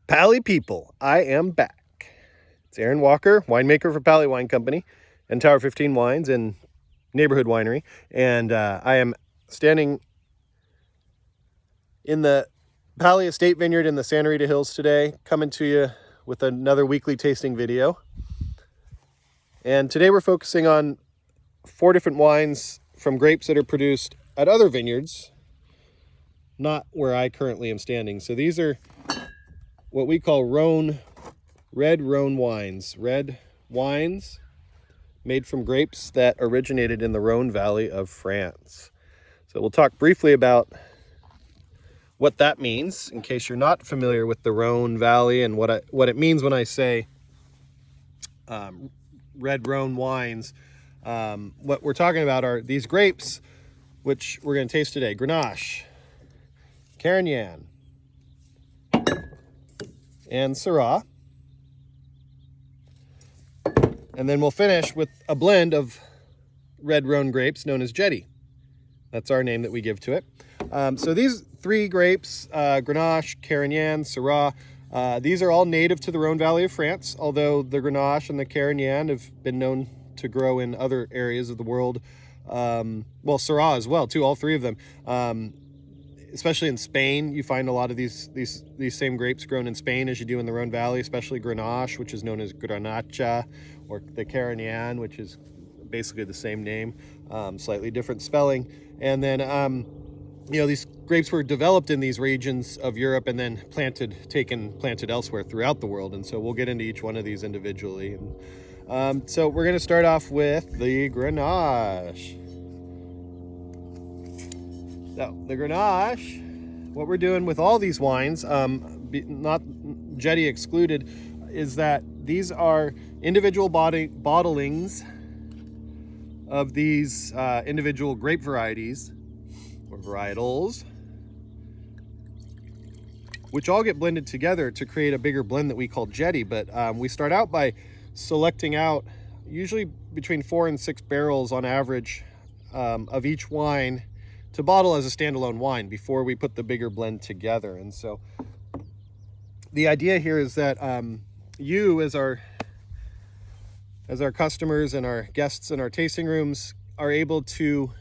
Pally people, I am back. It's Aaron Walker, winemaker for Pally Wine Company and Tower 15 Wines and Neighborhood Winery. And I am standing in the Pally Estate Vineyard in the Santa Rita Hills today, coming to you with another weekly tasting video. And today we're focusing on 4 different wines from grapes that are produced at other vineyards, not where I currently am standing. So these are what we call red Rhone wines. Red wines made from grapes that originated in the Rhone Valley of France. So we'll talk briefly about what that means in case you're not familiar with the Rhone Valley and what it means when I say red Rhone wines. What we're talking about are these grapes, which we're going to taste today: Grenache, Carignan, and Syrah. And then we'll finish with a blend of red Rhone grapes known as Jetty. That's our name that we give to it. So these 3 grapes, Grenache, Carignan, Syrah, these are all native to the Rhone Valley of France, although the Grenache and the Carignan have been known to grow in other areas of the world. Well, Syrah as well, too, all 3 of them. Especially in Spain, you find a lot of these same grapes grown in Spain as you do in the Rhone Valley, especially Grenache, which is known as Grenache, or the Carignan, which is basically the same name, slightly different spelling. And then, these grapes were developed in these regions of Europe and then planted elsewhere throughout the world. And so we'll get into each one of these individually. And so we're going to start off with the Grenache. So the Grenache, what we're doing with all these wines, not Jetty excluded, is that these are individual bottlings of these individual grape varieties or varietals, which all get blended together to create a bigger blend that we call Jetty. But we start out by selecting out usually between 4 and 6 barrels on average of each wine to bottle as a standalone wine before we put the bigger blend together. And so the idea here is that you as our customers and our guests in our tasting rooms are able to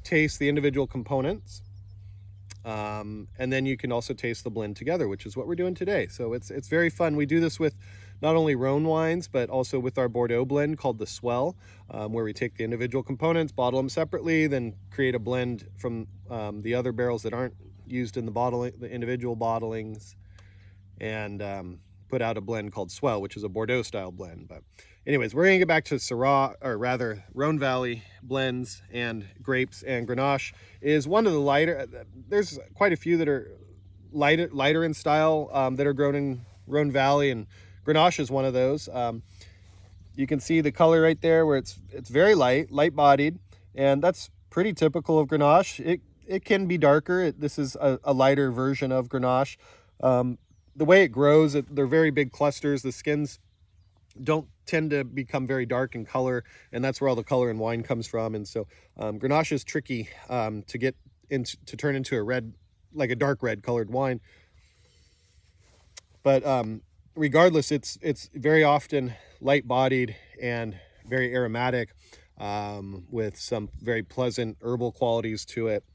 taste the individual components, and then you can also taste the blend together, which is what we're doing today. So it's very fun. We do this with not only Rhone wines, but also with our Bordeaux blend called the Swell, where we take the individual components, bottle them separately, then create a blend from the other barrels that aren't used in the individual bottlings, and put out a blend called Swell, which is a Bordeaux style blend. But anyways, we're gonna get back to Syrah, or rather Rhone Valley blends and grapes. And Grenache is one of the lighter. There's quite a few that are lighter in style that are grown in Rhone Valley, and Grenache is one of those. You can see the color right there where it's very light bodied, and that's pretty typical of Grenache. It can be darker. This is a lighter version of Grenache. The way it grows, they're very big clusters. The skins don't tend to become very dark in color, and that's where all the color in wine comes from. And so Grenache is tricky to turn into a red, like a dark red colored wine. But regardless, it's very often light bodied and very aromatic, with some very pleasant herbal qualities to it.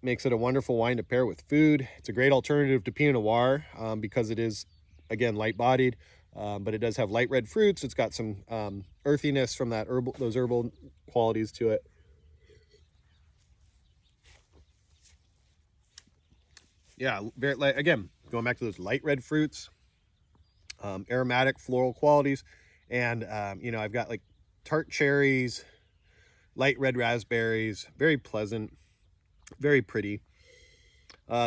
Makes it a wonderful wine to pair with food. It's a great alternative to Pinot Noir because it is, again, light bodied, but it does have light red fruits. It's got some earthiness from those herbal qualities to it. Yeah, very light. Again, going back to those light red fruits, aromatic floral qualities, and I've got like tart cherries, light red raspberries, very pleasant, very pretty.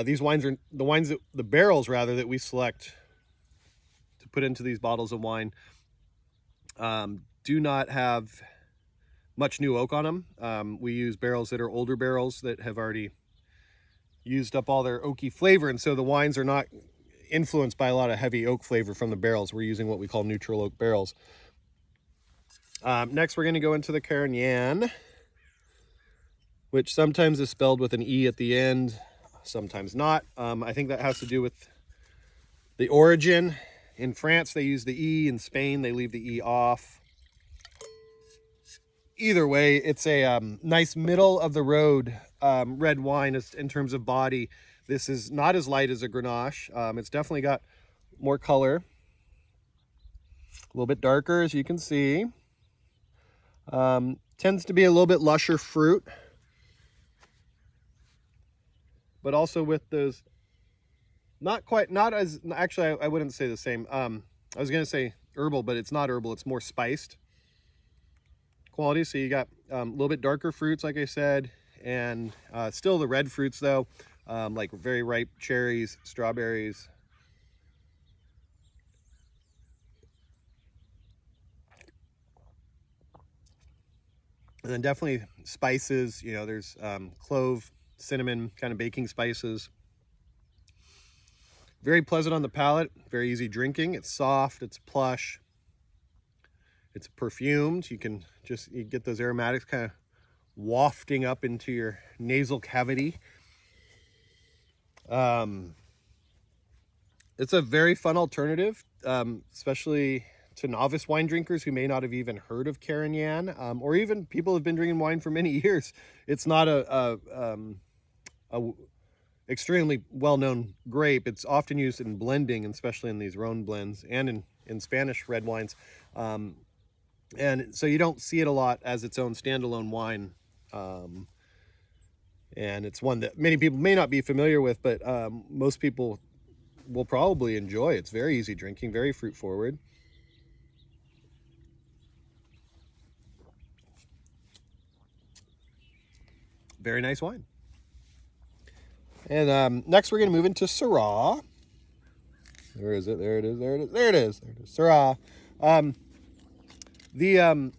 These wines are the barrels rather that we select to put into these bottles of wine do not have much new oak on them. We use barrels that are older barrels that have already used up all their oaky flavor, and so the wines are not influenced by a lot of heavy oak flavor from the barrels. We're using what we call neutral oak barrels. Next, we're going to go into the Carignan, which sometimes is spelled with an E at the end, sometimes not. I think that has to do with the origin. In France, they use the E. In Spain, they leave the E off. Either way, it's a nice middle of the road red wine in terms of body. This is not as light as a Grenache. It's definitely got more color, a little bit darker, as you can see. Tends to be a little bit lusher fruit, but also with those not as, actually I wouldn't say the same. I was gonna say herbal, but it's not herbal, it's more spiced quality. So you got a little bit darker fruits, like I said, and still the red fruits though, like very ripe cherries, strawberries. And then definitely spices, you know, there's clove, cinnamon, kind of baking spices. Very pleasant on the palate, very easy drinking. It's soft, it's plush, it's perfumed. You get those aromatics kind of wafting up into your nasal cavity. It's a very fun alternative, especially to novice wine drinkers who may not have even heard of Carignan, or even people who've been drinking wine for many years. It's not a extremely well-known grape. It's often used in blending, especially in these Rhone blends and in Spanish red wines. And so you don't see it a lot as its own standalone wine. And it's one that many people may not be familiar with, but most people will probably enjoy. It's very easy drinking, very fruit forward. Very nice wine. And next we're going to move into Syrah. Where is it? There it is. There it is. There it is. There it is. Syrah. The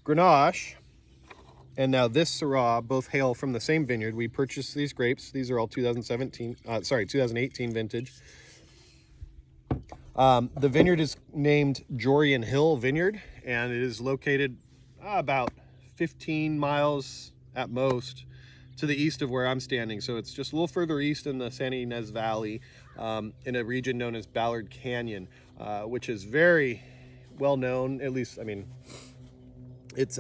Grenache and now this Syrah both hail from the same vineyard. We purchased these grapes. These are all 2018 vintage. The vineyard is named Jorian Hill Vineyard, and it is located about 15 miles at most to the east of where I'm standing. So it's just a little further east in the San Ynez Valley, in a region known as Ballard Canyon, which is very well known. At least, I mean, it's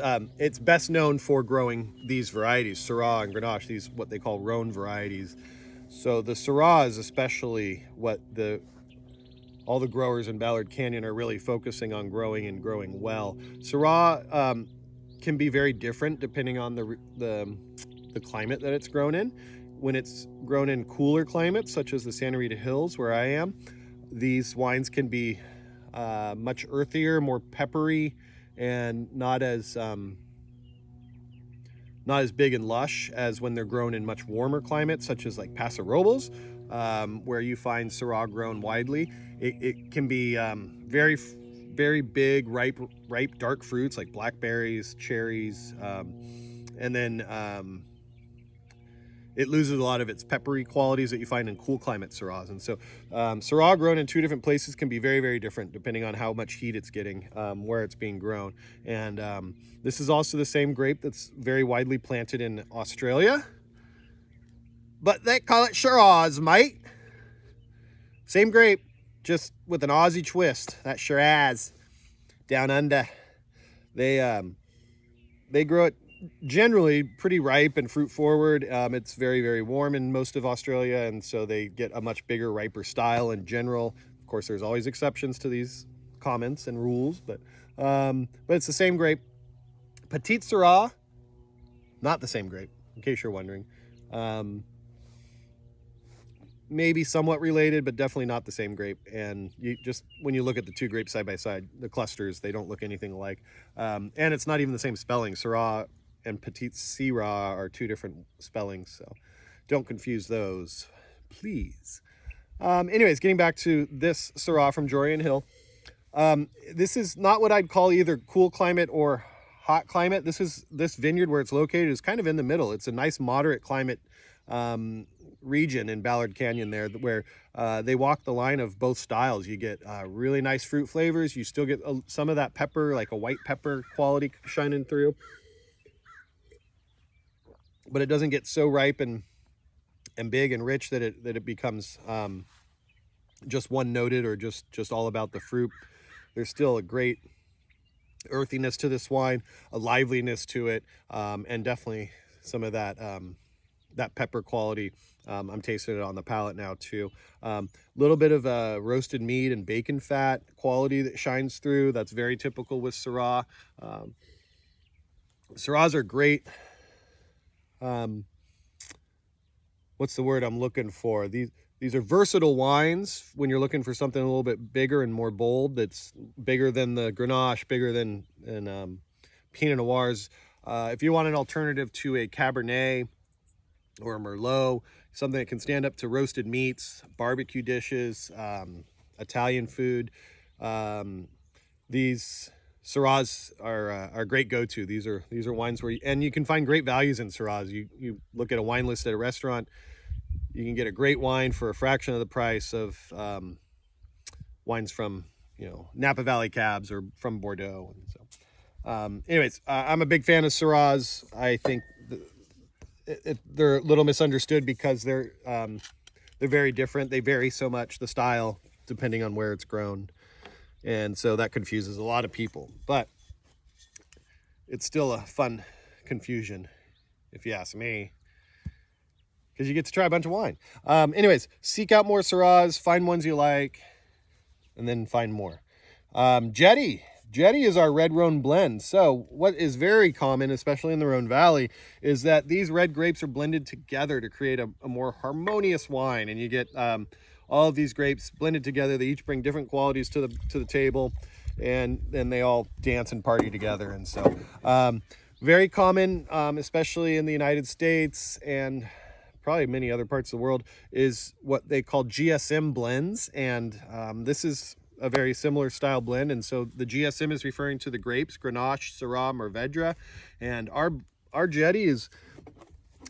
best known for growing these varieties, Syrah and Grenache, these what they call Rhone varieties. So the Syrah is especially what all the growers in Ballard Canyon are really focusing on growing and growing well. Syrah can be very different depending on the climate that it's grown in. When it's grown in cooler climates, such as the Santa Rita Hills, where I am, these wines can be much earthier, more peppery, and not as big and lush as when they're grown in much warmer climates, such as like Paso Robles, where you find Syrah grown widely. It can be very, very big, ripe, dark fruits like blackberries, cherries, and then it loses a lot of its peppery qualities that you find in cool climate Syrahs. And so Syrah grown in two different places can be very, very different depending on how much heat it's getting, where it's being grown. And this is also the same grape that's very widely planted in Australia, but they call it Shiraz, mate. Same grape, just with an Aussie twist. That Shiraz down under. They grow it generally pretty ripe and fruit forward. It's very, very warm in most of Australia, and so they get a much bigger, riper style in general. Of course, there's always exceptions to these comments and rules, but it's the same grape. Petite Syrah, not the same grape, in case you're wondering. Maybe somewhat related, but definitely not the same grape. And when you look at the two grapes side by side, the clusters, they don't look anything alike. And it's not even the same spelling. Syrah and Petite Syrah are two different spellings, so don't confuse those, please. Anyways, getting back to this Syrah from Jorian Hill. This is not what I'd call either cool climate or hot climate. This vineyard where it's located is kind of in the middle. It's a nice moderate climate region in Ballard Canyon there, where they walk the line of both styles. You get really nice fruit flavors. You still get some of that pepper, like a white pepper quality shining through, but it doesn't get so ripe and big and rich that it becomes just one noted or just all about the fruit. There's still a great earthiness to this wine, a liveliness to it, and definitely some of that that pepper quality. I'm tasting it on the palate now too. Little bit of roasted meat and bacon fat quality that shines through. That's very typical with Syrah. Syrahs are great. What's the word I'm looking for? These are versatile wines when you're looking for something a little bit bigger and more bold, that's bigger than the Grenache, bigger than Pinot Noirs. If you want an alternative to a Cabernet or a Merlot, something that can stand up to roasted meats, barbecue dishes, Italian food, these Syrahs are a great go-to. These are wines where you can find great values in Syrahs. You look at a wine list at a restaurant, you can get a great wine for a fraction of the price of wines from, Napa Valley Cabs or from Bordeaux. And so, anyways, I'm a big fan of Syrahs. I think they're a little misunderstood because they're very different. They vary so much, the style, depending on where it's grown. And so that confuses a lot of people. But it's still a fun confusion, if you ask me, because you get to try a bunch of wine. Anyways, seek out more Syrahs, find ones you like, and then find more. Jetty is our red Rhone blend. So what is very common, especially in the Rhone Valley, is that these red grapes are blended together to create a more harmonious wine, and you get all of these grapes blended together. They each bring different qualities to the table, and then they all dance and party together. And so very common, especially in the United States and probably many other parts of the world, is what they call GSM blends. And this is a very similar style blend. And so the GSM is referring to the grapes, Grenache, Syrah, Mourvèdre. And our Jetty is,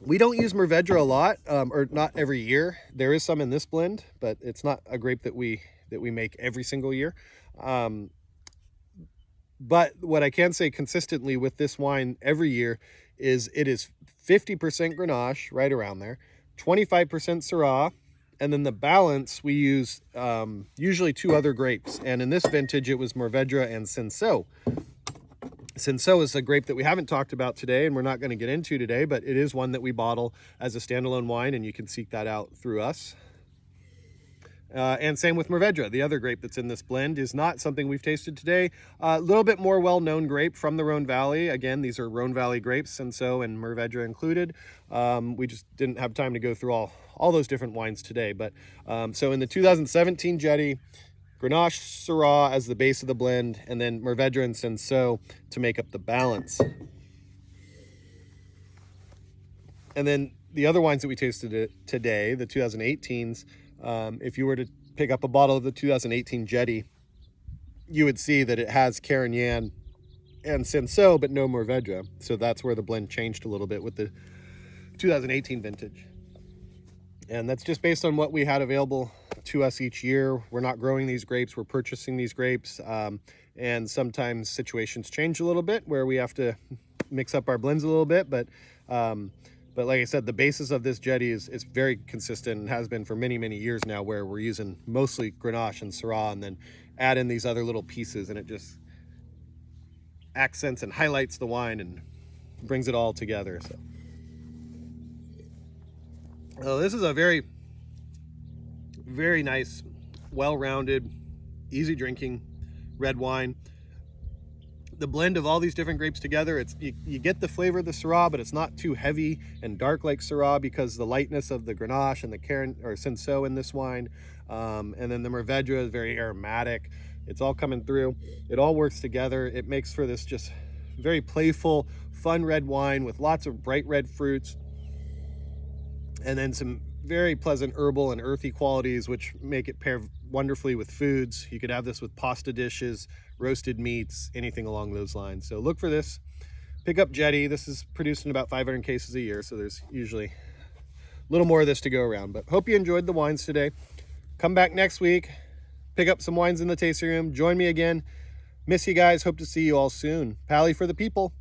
we don't use Mourvèdre a lot, or not every year. There is some in this blend, but it's not a grape that we make every single year. But what I can say consistently with this wine every year is it is 50% Grenache, right around there, 25% Syrah, and then the balance we use usually two other grapes. And in this vintage, it was Mourvèdre and Cinsault. Cinsault is a grape that we haven't talked about today, and we're not going to get into today, but it is one that we bottle as a standalone wine, and you can seek that out through us. And same with Mourvèdre. The other grape that's in this blend is not something we've tasted today. A little bit more well-known grape from the Rhone Valley. Again, these are Rhone Valley grapes, Cinsault and Mourvèdre included. We just didn't have time to go through all those different wines today. But so in the 2017 Jetty, Grenache, Syrah as the base of the blend, and then Mourvèdre and Cinsault to make up the balance. And then the other wines that we tasted today, the 2018s, if you were to pick up a bottle of the 2018 Jetty, you would see that it has Carignan and Cinsault, but no Mourvèdre. So that's where the blend changed a little bit with the 2018 vintage. And that's just based on what we had available to us each year. We're not growing these grapes, we're purchasing these grapes. And sometimes situations change a little bit where we have to mix up our blends a little bit. But like I said, the basis of this Jetty is very consistent and has been for many, many years now, where we're using mostly Grenache and Syrah and then add in these other little pieces, and it just accents and highlights the wine and brings it all together. So this is a very, very nice, well-rounded, easy drinking red wine. The blend of all these different grapes together, you get the flavor of the Syrah, but it's not too heavy and dark like Syrah because the lightness of the Grenache and the Cinsault in this wine, and then the Mourvèdre is very aromatic. It's all coming through. It all works together. It makes for this just very playful, fun red wine with lots of bright red fruits, and then some very pleasant herbal and earthy qualities, which make it pair wonderfully with foods. You could have this with pasta dishes, roasted meats, anything along those lines. So look for this. Pick up Jetty. This is produced in about 500 cases a year, so there's usually a little more of this to go around. But hope you enjoyed the wines today. Come back next week. Pick up some wines in the tasting room. Join me again. Miss you guys. Hope to see you all soon. Pally for the people.